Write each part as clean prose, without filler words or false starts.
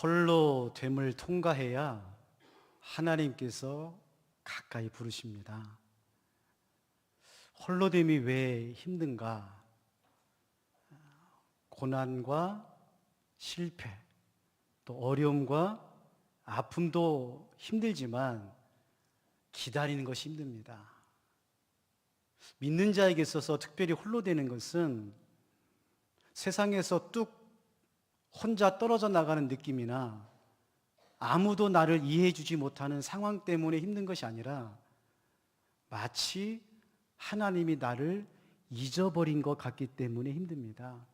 홀로 됨을 통과해야 하나님께서 가까이 부르십니다. 홀로됨이 왜 힘든가? 고난과 실패, 또 어려움과 아픔도 힘들지만 기다리는 것이 힘듭니다. 믿는 자에게 있어서 특별히 홀로 되는 것은 세상에서 뚝 혼자 떨어져 나가는 느낌이나 아무도 나를 이해해 주지 못하는 상황 때문에 힘든 것이 아니라 마치 하나님이 나를 잊어버린 것 같기 때문에 힘듭니다.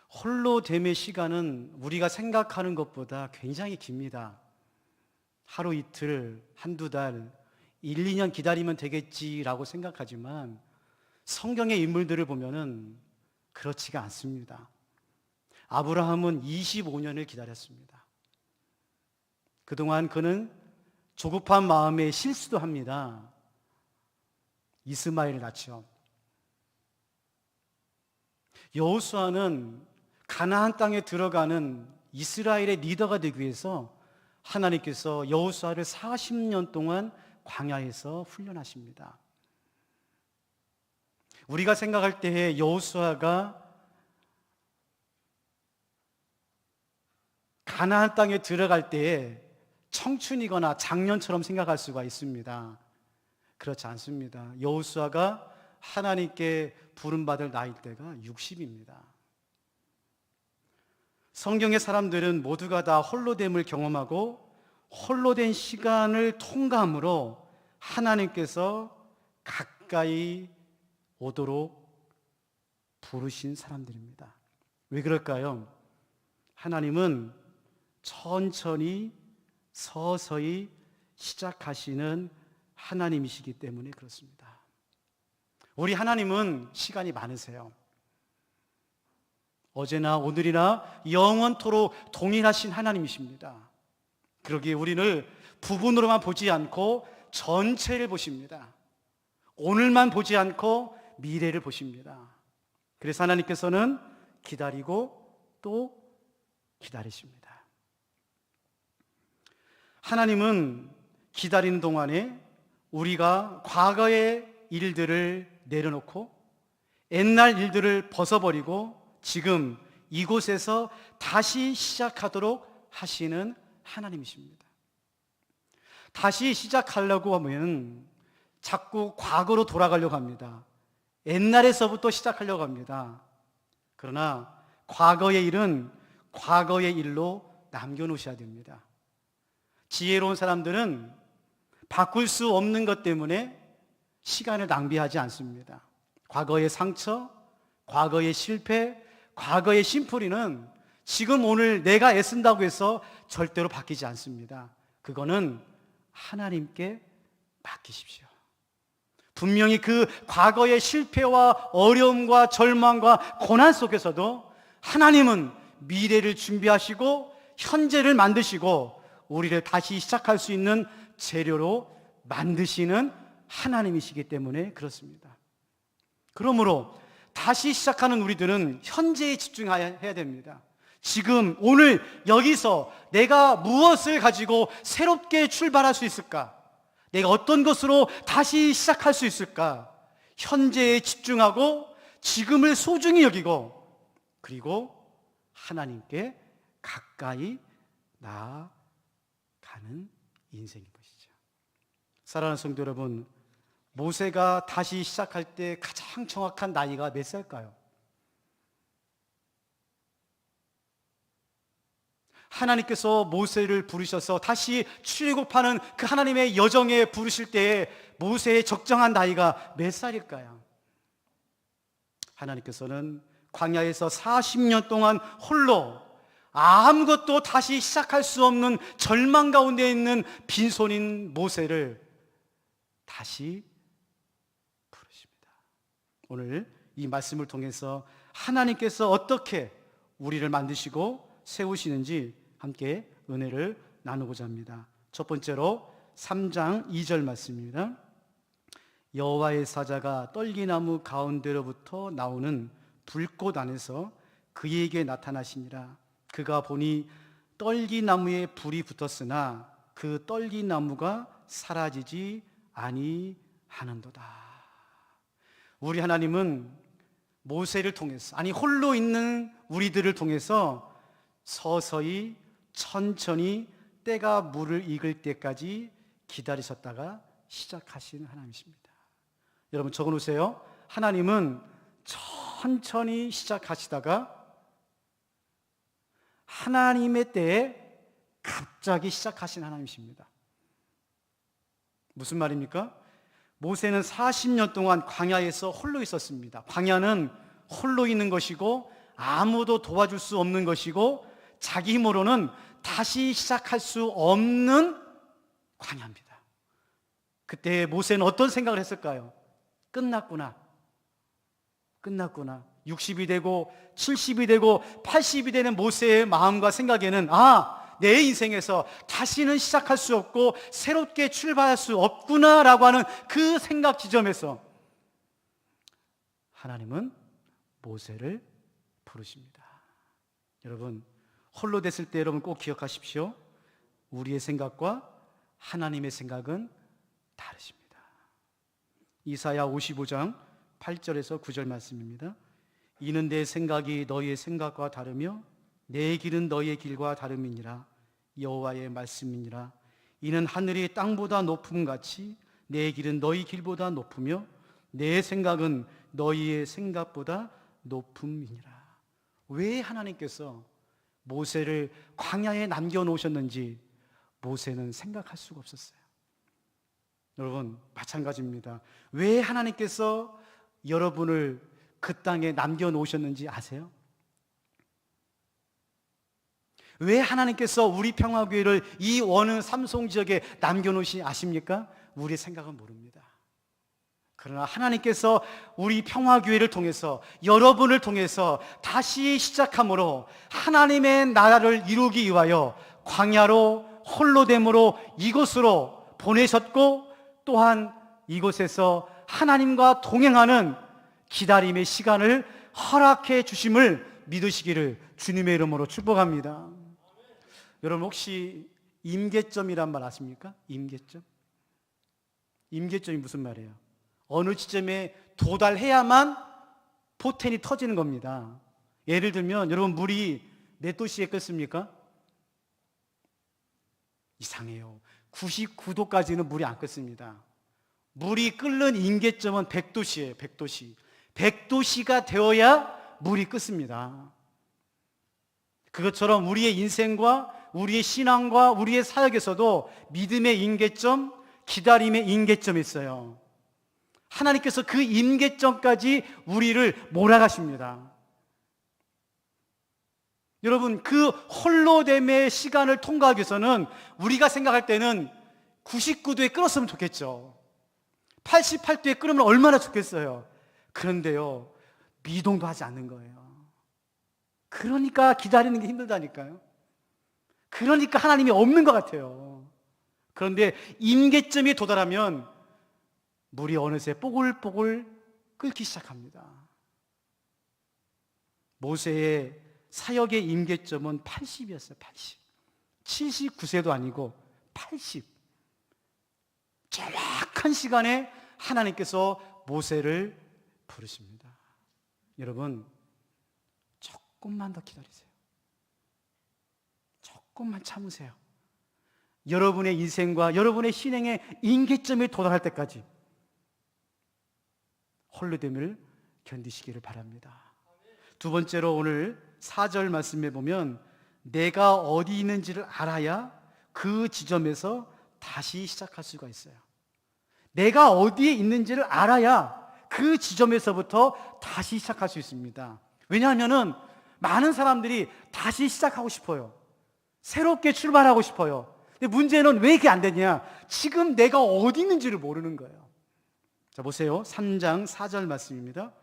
홀로 됨의 시간은 우리가 생각하는 것보다 굉장히 깁니다. 하루 이틀, 한두 달, 1, 2년 기다리면 되겠지라고 생각하지만 성경의 인물들을 보면은 그렇지가 않습니다. 아브라함은 25년을 기다렸습니다. 그동안 그는 조급한 마음에 실수도 합니다. 이스마엘을 낳죠. 여호수아는 가나안 땅에 들어가는 이스라엘의 리더가 되기 위해서 하나님께서 여호수아를 40년 동안 광야에서 훈련하십니다. 우리가 생각할 때에 여호수아가 가나안 땅에 들어갈 때에 청춘이거나 장년처럼 생각할 수가 있습니다. 그렇지 않습니다. 여호수아가 하나님께 부름받을 나이대가 60입니다. 성경의 사람들은 모두가 다 홀로됨을 경험하고 홀로된 시간을 통과함으로 하나님께서 가까이 오도록 부르신 사람들입니다. 왜 그럴까요? 하나님은 천천히 서서히 시작하시는 하나님이시기 때문에 그렇습니다. 우리 하나님은 시간이 많으세요. 어제나 오늘이나 영원토록 동일하신 하나님이십니다. 그러기에 우리를 부분으로만 보지 않고 전체를 보십니다. 오늘만 보지 않고 미래를 보십니다. 그래서 하나님께서는 기다리고 또 기다리십니다. 하나님은 기다리는 동안에 우리가 과거의 일들을 내려놓고 옛날 일들을 벗어버리고 지금 이곳에서 다시 시작하도록 하시는 하나님이십니다. 다시 시작하려고 하면 자꾸 과거로 돌아가려고 합니다. 옛날에서부터 시작하려고 합니다. 그러나 과거의 일은 과거의 일로 남겨놓으셔야 됩니다. 지혜로운 사람들은 바꿀 수 없는 것 때문에 시간을 낭비하지 않습니다. 과거의 상처, 과거의 실패, 과거의 심풀이는 지금 오늘 내가 애쓴다고 해서 절대로 바뀌지 않습니다. 그거는 하나님께 맡기십시오. 분명히 그 과거의 실패와 어려움과 절망과 고난 속에서도 하나님은 미래를 준비하시고 현재를 만드시고 우리를 다시 시작할 수 있는 재료로 만드시는 하나님이시기 때문에 그렇습니다. 그러므로 다시 시작하는 우리들은 현재에 집중해야 됩니다. 지금 오늘 여기서 내가 무엇을 가지고 새롭게 출발할 수 있을까? 내가 어떤 것으로 다시 시작할 수 있을까? 현재에 집중하고 지금을 소중히 여기고 그리고 하나님께 가까이 나아가는 인생인 것이죠. 사랑하는 성도 여러분, 모세가 다시 시작할 때 가장 정확한 나이가 몇 살일까요? 하나님께서 모세를 부르셔서 다시 출애굽하는 그 하나님의 여정에 부르실 때에 모세의 적정한 나이가 몇 살일까요? 하나님께서는 광야에서 40년 동안 홀로 아무것도 다시 시작할 수 없는 절망 가운데 있는 빈손인 모세를 다시 부르십니다. 오늘 이 말씀을 통해서 하나님께서 어떻게 우리를 만드시고 세우시는지 함께 은혜를 나누고자 합니다. 첫 번째로 3장 2절 말씀입니다. 여호와의 사자가 떨기나무 가운데로부터 나오는 불꽃 안에서 그에게 나타나시니라. 그가 보니 떨기나무에 불이 붙었으나 그 떨기나무가 사라지지 아니하는도다. 우리 하나님은 모세를 통해서, 아니 홀로 있는 우리들을 통해서 서서히 천천히 때가 물을 익을 때까지 기다리셨다가 시작하시는 하나님이십니다. 여러분 적어놓으세요. 하나님은 천천히 시작하시다가 하나님의 때에 갑자기 시작하신 하나님이십니다. 무슨 말입니까? 모세는 40년 동안 광야에서 홀로 있었습니다. 광야는 홀로 있는 것이고 아무도 도와줄 수 없는 것이고 자기 힘으로는 다시 시작할 수 없는 광야입니다. 그때 모세는 어떤 생각을 했을까요? 끝났구나. 60이 되고 70이 되고 80이 되는 모세의 마음과 생각에는 내 인생에서 다시는 시작할 수 없고 새롭게 출발할 수 없구나라고 하는 그 생각 지점에서 하나님은 모세를 부르십니다. 여러분 홀로 됐을 때 여러분 꼭 기억하십시오. 우리의 생각과 하나님의 생각은 다르십니다. 이사야 55장 8절에서 9절 말씀입니다. 이는 내 생각이 너희의 생각과 다르며 내 길은 너희의 길과 다름이니라. 여호와의 말씀이니라. 이는 하늘이 땅보다 높음 같이 내 길은 너희 길보다 높으며 내 생각은 너희의 생각보다 높음이니라. 왜 하나님께서 모세를 광야에 남겨놓으셨는지 모세는 생각할 수가 없었어요. 여러분 마찬가지입니다. 왜 하나님께서 여러분을 그 땅에 남겨놓으셨는지 아세요? 왜 하나님께서 우리 평화교회를 이 원흥 삼송 지역에 남겨놓으시니 아십니까? 우리의 생각은 모릅니다. 그러나 하나님께서 우리 평화교회를 통해서 여러분을 통해서 다시 시작함으로 하나님의 나라를 이루기 위하여 광야로 홀로됨으로 이곳으로 보내셨고 또한 이곳에서 하나님과 동행하는 기다림의 시간을 허락해 주심을 믿으시기를 주님의 이름으로 축복합니다. 여러분 혹시 임계점이란 말 아십니까? 임계점? 임계점이 무슨 말이에요? 어느 지점에 도달해야만 포텐이 터지는 겁니다. 예를 들면 여러분 물이 몇 도씨에 끓습니까? 이상해요. 99도까지는 물이 안 끓습니다. 물이 끓는 임계점은 100도씨예요. 100도씨. 100도씨가 되어야 물이 끓습니다. 그것처럼 우리의 인생과 우리의 신앙과 우리의 사역에서도 믿음의 임계점, 기다림의 임계점이 있어요. 하나님께서 그 임계점까지 우리를 몰아가십니다. 여러분 그 홀로됨의 시간을 통과하기 위해서는 우리가 생각할 때는 99도에 끓었으면 좋겠죠. 88도에 끓으면 얼마나 좋겠어요. 그런데요 미동도 하지 않는 거예요. 그러니까 기다리는 게 힘들다니까요. 그러니까 하나님이 없는 것 같아요. 그런데 임계점에 도달하면 물이 어느새 뽀글뽀글 끓기 시작합니다. 모세의 사역의 임계점은 80이었어요. 80. 79세도 아니고 80. 정확한 시간에 하나님께서 모세를 부르십니다. 여러분 조금만 더 기다리세요. 조금만 참으세요. 여러분의 인생과 여러분의 신앙의 임계점에 도달할 때까지 홀로됨을 견디시기를 바랍니다. 두 번째로 오늘 4절 말씀에 보면 내가 어디 있는지를 알아야 그 지점에서 다시 시작할 수가 있어요. 내가 어디에 있는지를 알아야 그 지점에서부터 다시 시작할 수 있습니다. 왜냐하면 많은 사람들이 다시 시작하고 싶어요. 새롭게 출발하고 싶어요. 근데 문제는 왜 이게 안 되냐? 지금 내가 어디 있는지를 모르는 거예요. 자 보세요. 3장 4절 말씀입니다.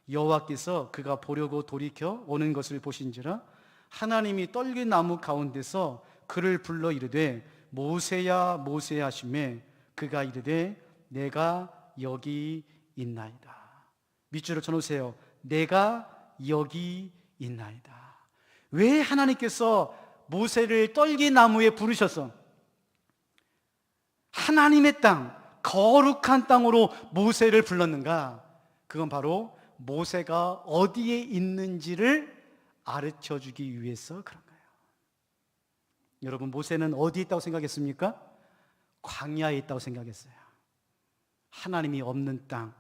여호와께서 그가 보려고 돌이켜 오는 것을 보신지라 하나님이 떨긴 나무 가운데서 그를 불러 이르되 모세야 모세야 하시매 그가 이르되 내가 여기 있나이다. 밑줄을 쳐놓으세요. 내가 여기 있나이다. 왜 하나님께서 모세를 떨기나무에 부르셔서 하나님의 땅, 거룩한 땅으로 모세를 불렀는가? 그건 바로 모세가 어디에 있는지를 가르쳐 주기 위해서 그런 거예요. 여러분, 모세는 어디에 있다고 생각했습니까? 광야에 있다고 생각했어요. 하나님이 없는 땅,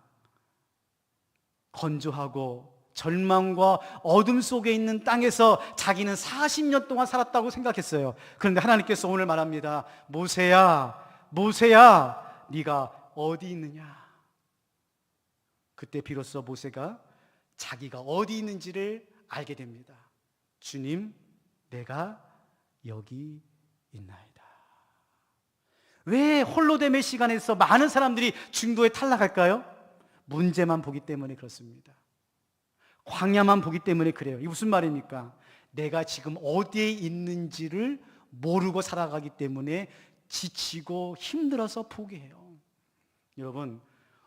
건조하고 절망과 어둠 속에 있는 땅에서 자기는 40년 동안 살았다고 생각했어요. 그런데 하나님께서 오늘 말합니다. 모세야, 모세야, 네가 어디 있느냐? 그때 비로소 모세가 자기가 어디 있는지를 알게 됩니다. 주님, 내가 여기 있나이다. 왜 홀로됨의 시간에서 많은 사람들이 중도에 탈락할까요? 문제만 보기 때문에 그렇습니다. 광야만 보기 때문에 그래요. 이게 무슨 말입니까? 내가 지금 어디에 있는지를 모르고 살아가기 때문에 지치고 힘들어서 포기해요. 여러분,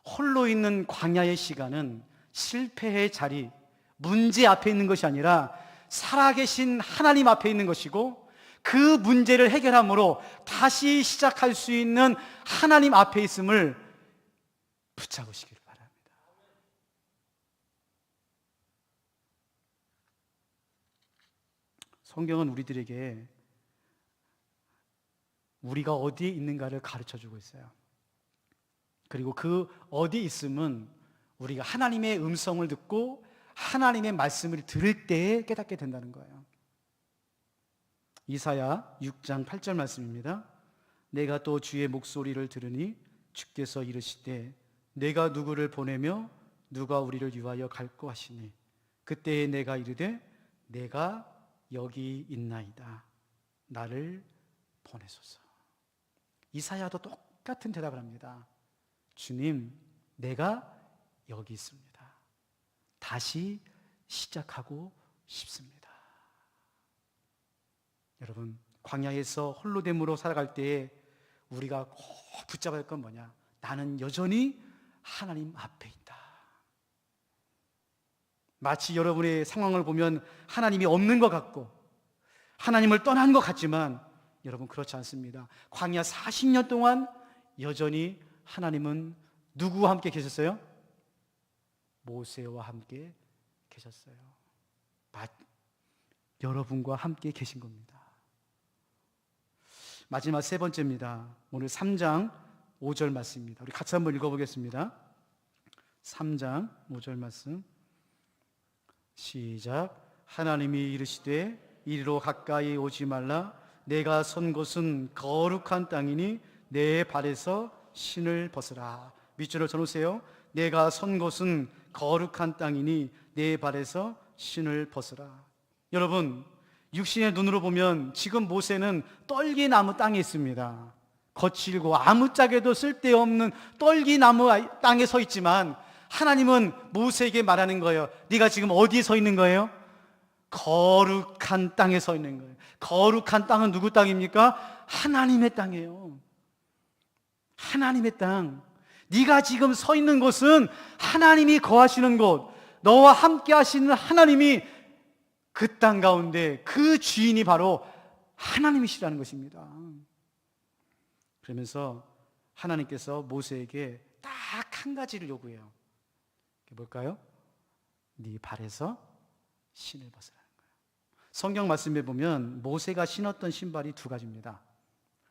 홀로 있는 광야의 시간은 실패의 자리, 문제 앞에 있는 것이 아니라 살아계신 하나님 앞에 있는 것이고, 그 문제를 해결함으로 다시 시작할 수 있는 하나님 앞에 있음을 붙잡으시기를 바랍니다. 성경은 우리들에게 우리가 어디에 있는가를 가르쳐주고 있어요. 그리고 그 어디에 있음은 우리가 하나님의 음성을 듣고 하나님의 말씀을 들을 때에 깨닫게 된다는 거예요. 이사야 6장 8절 말씀입니다. 내가 또 주의 목소리를 들으니 주께서 이르시되 내가 누구를 보내며 누가 우리를 위하여 갈고 하시니 그때에 내가 이르되 내가 여기 있나이다. 나를 보내소서. 이사야도 똑같은 대답을 합니다. 주님, 내가 여기 있습니다. 다시 시작하고 싶습니다. 여러분, 광야에서 홀로됨으로 살아갈 때에 우리가 꼭 붙잡아야 할 건 뭐냐? 나는 여전히 하나님 앞에 있다. 마치 여러분의 상황을 보면 하나님이 없는 것 같고 하나님을 떠난 것 같지만 여러분, 그렇지 않습니다. 광야 40년 동안 여전히 하나님은 누구와 함께 계셨어요? 모세와 함께 계셨어요. 여러분과 함께 계신 겁니다. 마지막 세 번째입니다. 오늘 3장 5절 말씀입니다. 우리 같이 한번 읽어보겠습니다. 3장 5절 말씀 시작. 하나님이 이르시되 이리로 가까이 오지 말라. 내가 선 곳은 거룩한 땅이니 내 발에서 신을 벗으라. 밑줄을 쳐놓으세요. 내가 선 곳은 거룩한 땅이니 내 발에서 신을 벗으라. 여러분, 육신의 눈으로 보면 지금 모세는 떨기나무 땅에 있습니다. 거칠고 아무짝에도 쓸데없는 떨기나무 땅에 서 있지만 하나님은 모세에게 말하는 거예요. 네가 지금 어디에 서 있는 거예요? 거룩한 땅에 서 있는 거예요. 거룩한 땅은 누구 땅입니까? 하나님의 땅이에요. 하나님의 땅. 네가 지금 서 있는 곳은 하나님이 거하시는 곳, 너와 함께 하시는 하나님이 그 땅 가운데 그 주인이 바로 하나님이시라는 것입니다. 그러면서 하나님께서 모세에게 딱 한 가지를 요구해요. 그게 뭘까요? 네 발에서 신을 벗으라는 거예요. 성경 말씀에 보면 모세가 신었던 신발이 두 가지입니다.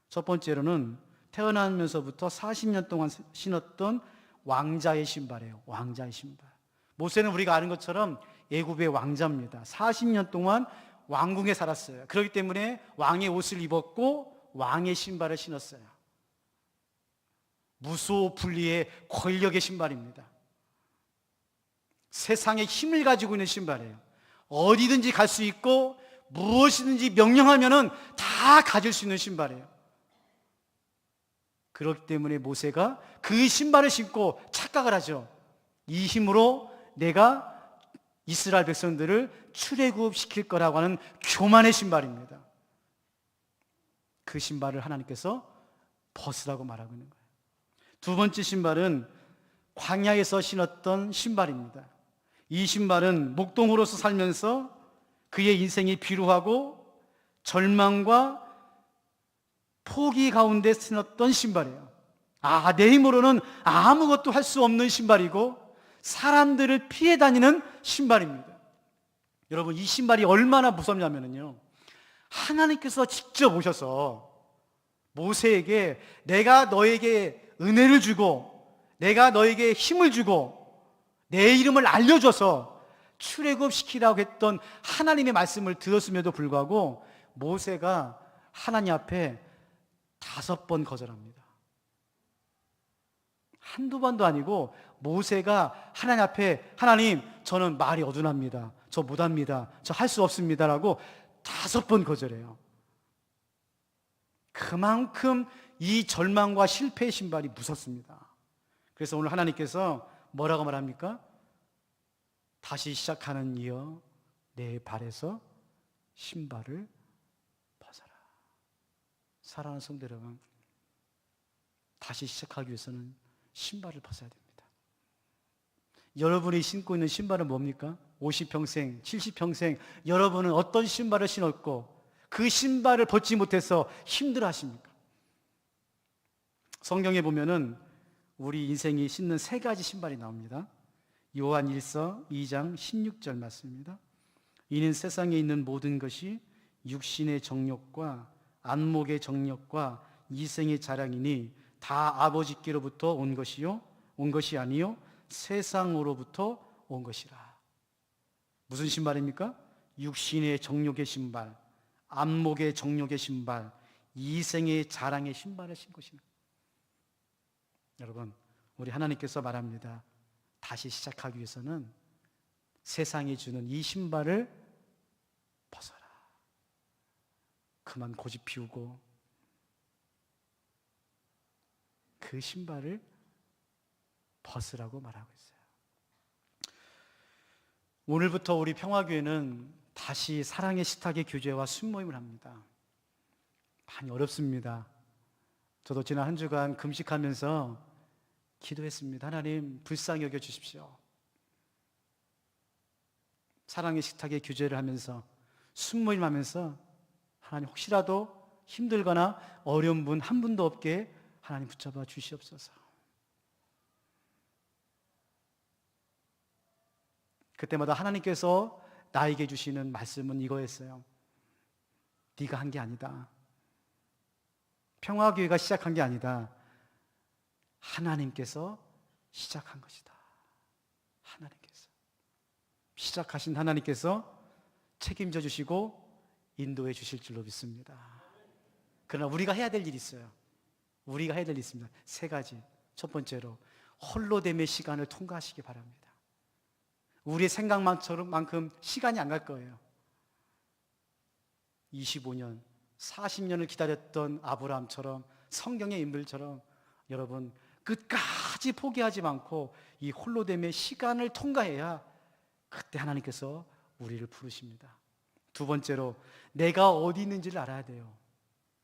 첫 번째로는 태어나면서부터 40년 동안 신었던 왕자의 신발이에요. 왕자의 신발. 모세는 우리가 아는 것처럼 애굽의 왕자입니다. 40년 동안 왕궁에 살았어요. 그렇기 때문에 왕의 옷을 입었고 왕의 신발을 신었어요. 무소불리의 권력의 신발입니다. 세상의 힘을 가지고 있는 신발이에요. 어디든지 갈 수 있고 무엇이든지 명령하면은 다 가질 수 있는 신발이에요. 그렇기 때문에 모세가 그 신발을 신고 착각을 하죠. 이 힘으로 내가 이스라엘 백성들을 출애굽시킬 거라고 하는 교만의 신발입니다. 그 신발을 하나님께서 벗으라고 말하고 있는 거예요. 두 번째 신발은 광야에서 신었던 신발입니다. 이 신발은 목동으로서 살면서 그의 인생이 비루하고 절망과 포기 가운데 신었던 신발이에요. 내 힘으로는 아무것도 할 수 없는 신발이고 사람들을 피해 다니는 신발입니다. 여러분, 이 신발이 얼마나 무섭냐면요, 하나님께서 직접 오셔서 모세에게 내가 너에게 은혜를 주고 내가 너에게 힘을 주고 내 이름을 알려줘서 출애굽시키라고 했던 하나님의 말씀을 들었음에도 불구하고 모세가 하나님 앞에 5번 거절합니다. 한두 번도 아니고 모세가 하나님 앞에 하나님, 저는 말이 어둔합니다. 저 못합니다. 저 할 수 없습니다라고 5번 거절해요. 그만큼 이 절망과 실패의 신발이 무섭습니다. 그래서 오늘 하나님께서 뭐라고 말합니까? 다시 시작하는 이여 내 발에서 신발을 벗어라. 사랑하는 성도 여러분, 다시 시작하기 위해서는 신발을 벗어야 됩니다. 여러분이 신고 있는 신발은 뭡니까? 50평생, 70평생 여러분은 어떤 신발을 신었고 그 신발을 벗지 못해서 힘들어 하십니까? 성경에 보면은 우리 인생이 신는 3가지 신발이 나옵니다. 요한 1서 2장 16절 말씀입니다. 이는 세상에 있는 모든 것이 육신의 정욕과 안목의 정욕과 이생의 자랑이니 다 아버지께로부터 온 것이 아니요 세상으로부터 온 것이라. 무슨 신발입니까? 육신의 정욕의 신발, 안목의 정욕의 신발, 이생의 자랑의 신발을 신고 있습니다. 여러분, 우리 하나님께서 말합니다. 다시 시작하기 위해서는 세상이 주는 이 신발을 벗어라. 그만 고집 피우고 그 신발을 벗으라고 말하고 있어요. 오늘부터 우리 평화교회는 다시 사랑의 식탁의 교제와 순모임을 합니다. 많이 어렵습니다. 저도 지난 한 주간 금식하면서 기도했습니다. 하나님, 불쌍히 여겨 주십시오. 사랑의 식탁의 교제를 하면서 순모임 하면서 하나님, 혹시라도 힘들거나 어려운 분 한 분도 없게 하나님 붙잡아 주시옵소서. 그때마다 하나님께서 나에게 주시는 말씀은 이거였어요. 네가 한 게 아니다. 평화교회가 시작한 게 아니다. 하나님께서 시작한 것이다. 하나님께서 시작하신 하나님께서 책임져 주시고 인도해 주실 줄로 믿습니다. 그러나 우리가 해야 될 일이 있어요. 우리가 해야 될 일이 있습니다. 3가지. 첫 번째로 홀로됨의 시간을 통과하시기 바랍니다. 우리의 생각만큼 시간이 안 갈 거예요. 25년, 40년을 기다렸던 아브라함처럼, 성경의 인물처럼 여러분 끝까지 포기하지 않고 이 홀로됨의 시간을 통과해야 그때 하나님께서 우리를 부르십니다. 2번째로 내가 어디 있는지를 알아야 돼요.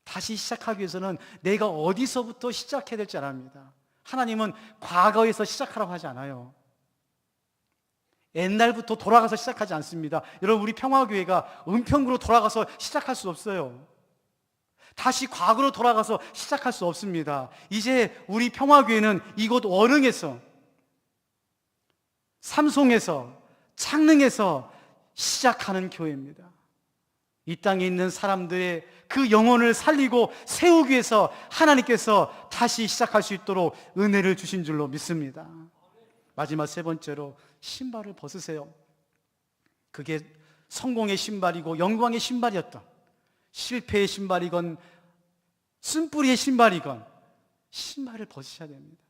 다시 시작하기 위해서는 내가 어디서부터 시작해야 될지 알아야 합니다. 하나님은 과거에서 시작하라고 하지 않아요. 옛날부터 돌아가서 시작하지 않습니다. 여러분, 우리 평화교회가 은평구로 돌아가서 시작할 수 없어요. 다시 과거로 돌아가서 시작할 수 없습니다. 이제 우리 평화교회는 이곳 원흥에서, 삼송에서, 창릉에서 시작하는 교회입니다. 이 땅에 있는 사람들의 그 영혼을 살리고 세우기 위해서 하나님께서 다시 시작할 수 있도록 은혜를 주신 줄로 믿습니다. 마지막 3번째로 신발을 벗으세요. 그게 성공의 신발이고 영광의 신발이었던, 실패의 신발이건 쓴뿌리의 신발이건 신발을 벗으셔야 됩니다.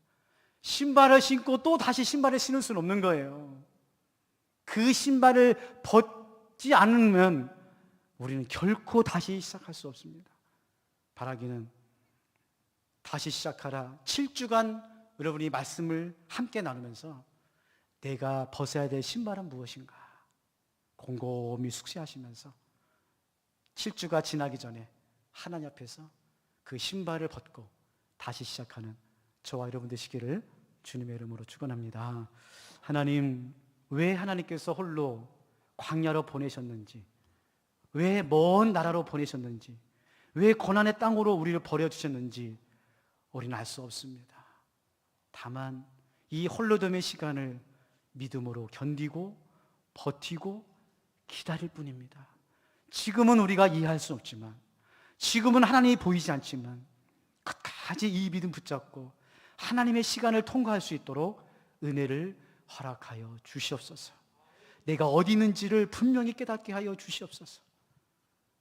신발을 신고 또 다시 신발을 신을 수는 없는 거예요. 그 신발을 벗지 않으면 우리는 결코 다시 시작할 수 없습니다. 바라기는 다시 시작하라. 7주간 여러분이 말씀을 함께 나누면서 내가 벗어야 될 신발은 무엇인가 곰곰이 숙지하시면서 7주가 지나기 전에 하나님 앞에서 그 신발을 벗고 다시 시작하는 저와 여러분 되시기를 주님의 이름으로 축원합니다. 하나님, 왜 하나님께서 홀로 광야로 보내셨는지 왜 먼 나라로 보내셨는지, 왜 고난의 땅으로 우리를 버려주셨는지 우리는 알 수 없습니다. 다만 이 홀로됨의 시간을 믿음으로 견디고 버티고 기다릴 뿐입니다. 지금은 우리가 이해할 수 없지만, 지금은 하나님이 보이지 않지만 끝까지 이 믿음 붙잡고 하나님의 시간을 통과할 수 있도록 은혜를 허락하여 주시옵소서. 내가 어디 있는지를 분명히 깨닫게 하여 주시옵소서.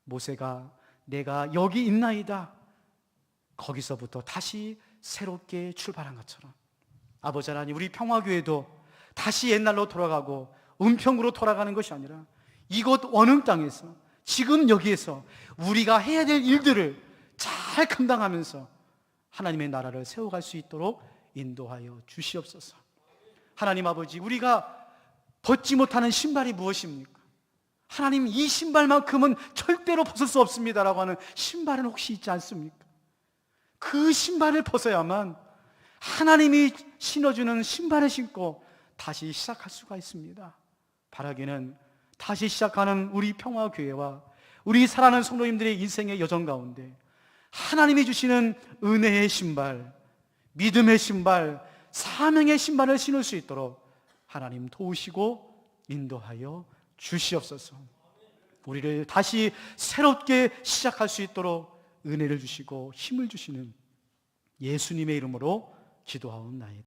모세가 내가 여기 있나이다, 거기서부터 다시 새롭게 출발한 것처럼 아버지 하나님, 우리 평화교회도 다시 옛날로 돌아가고 은평으로 돌아가는 것이 아니라 이곳 원흥 땅에서 지금 여기에서 우리가 해야 될 일들을 잘 감당하면서 하나님의 나라를 세워갈 수 있도록 인도하여 주시옵소서. 하나님 아버지, 우리가 벗지 못하는 신발이 무엇입니까? 하나님, 이 신발만큼은 절대로 벗을 수 없습니다라고 하는 신발은 혹시 있지 않습니까? 그 신발을 벗어야만 하나님이 신어주는 신발을 신고 다시 시작할 수가 있습니다. 바라기는 다시 시작하는 우리 평화교회와 우리 사랑하는 성도님들의 인생의 여정 가운데 하나님이 주시는 은혜의 신발, 믿음의 신발, 사명의 신발을 신을 수 있도록 하나님 도우시고 인도하여 주시옵소서. 우리를 다시 새롭게 시작할 수 있도록 은혜를 주시고 힘을 주시는 예수님의 이름으로 기도하옵나이다.